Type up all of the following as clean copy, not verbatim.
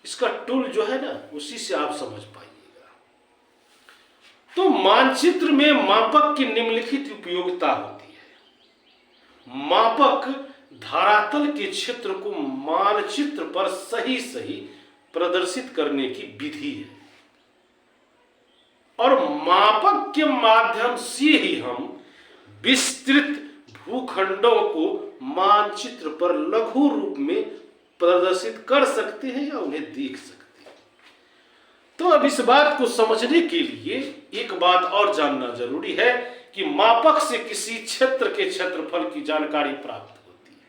इसका टूल जो है ना, उसी से आप समझ पाइएगा। तो मानचित्र में मापक की निम्नलिखित उपयोगिता होती है। मापक धरातल के क्षेत्र को मानचित्र पर सही सही प्रदर्शित करने की विधि है, और मापक के माध्यम से ही हम विस्तृत भूखंडों को मानचित्र पर लघु रूप में प्रदर्शित कर सकते हैं या उन्हें देख सकते हैं। तो अब इस बात को समझने के लिए एक बात और जानना जरूरी है कि मापक से किसी क्षेत्र के क्षेत्रफल की जानकारी प्राप्त होती है,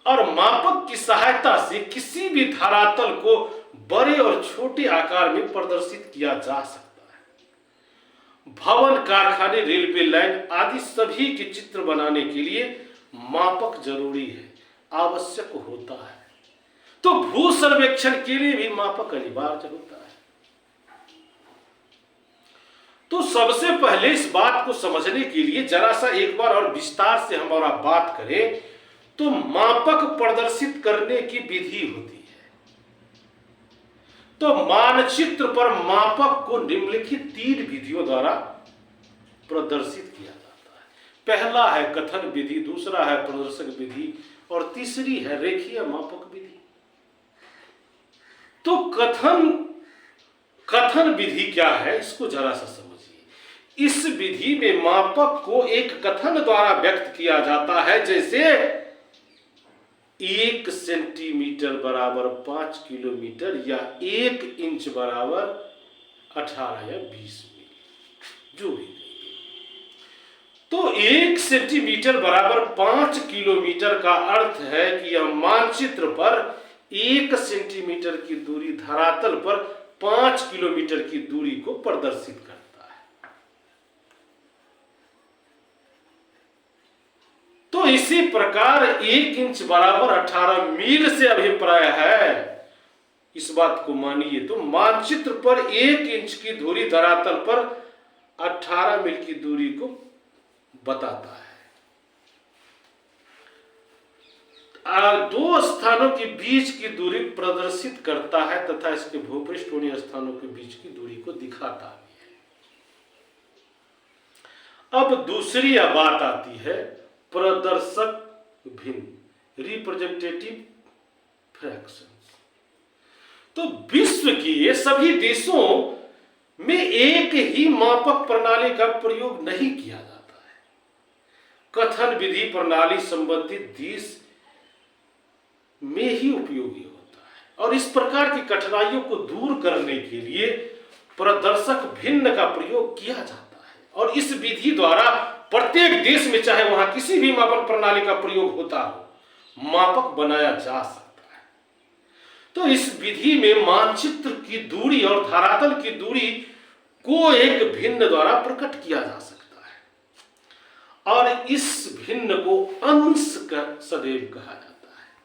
और मापक की सहायता से किसी भी धरातल को बड़े और छोटे आकार में प्रदर्शित किया जा सकता है। भवन, कारखाने, रेलवे लाइन आदि सभी के चित्र बनाने के लिए मापक जरूरी है, आवश्यक होता है। तो भू सर्वेक्षण के लिए भी मापक अनिवार्य होता है। तो सबसे पहले इस बात को समझने के लिए जरा सा एक बार और विस्तार से हमारा बात करें तो मापक प्रदर्शित करने की विधि होती है। तो मानचित्र पर मापक को निम्नलिखित 3 विधियों द्वारा प्रदर्शित किया जाता है। पहला है कथन विधि, दूसरा है प्रदर्शक विधि, और तीसरी है रेखीय मापक विधि। तो कथन विधि क्या है, इसको जरा सा समझिए। इस विधि में मापक को एक कथन द्वारा व्यक्त किया जाता है, जैसे 1 सेंटीमीटर बराबर 5 किलोमीटर या 1 इंच बराबर 18 या 20 मील, जो भी। तो 1 सेंटीमीटर बराबर 5 किलोमीटर का अर्थ है कि यह मानचित्र पर 1 सेंटीमीटर की दूरी धरातल पर 5 किलोमीटर की दूरी को प्रदर्शित करता है। तो इसी प्रकार 1 इंच बराबर 18 मील से अभिप्राय है, इस बात को मानिए। तो मानचित्र पर 1 इंच की दूरी धरातल पर 18 मील की दूरी को बताता है। 2 स्थानों के बीच की दूरी प्रदर्शित करता है तथा इसके भूपृष्ठ उन्हीं स्थानों के बीच की दूरी को दिखाता भी है। अब दूसरी बात आती है प्रदर्शक भिन्न, रिप्रेजेंटेटिव फ्रैक्शंस। तो विश्व के सभी देशों में एक ही मापक प्रणाली का प्रयोग नहीं किया जाता है। कथन विधि प्रणाली संबंधित देश में ही उपयोगी होता है, और इस प्रकार की कठिनाइयों को दूर करने के लिए प्रदर्शक भिन्न का प्रयोग किया जाता है। और इस विधि द्वारा प्रत्येक देश में, चाहे वहां किसी भी मापन प्रणाली का प्रयोग होता हो, मापक बनाया जा सकता है। तो इस विधि में मानचित्र की दूरी और धरातल की दूरी को एक भिन्न द्वारा प्रकट किया जा सकता है, और इस भिन्न को अंश का सदैव कहा जाता है।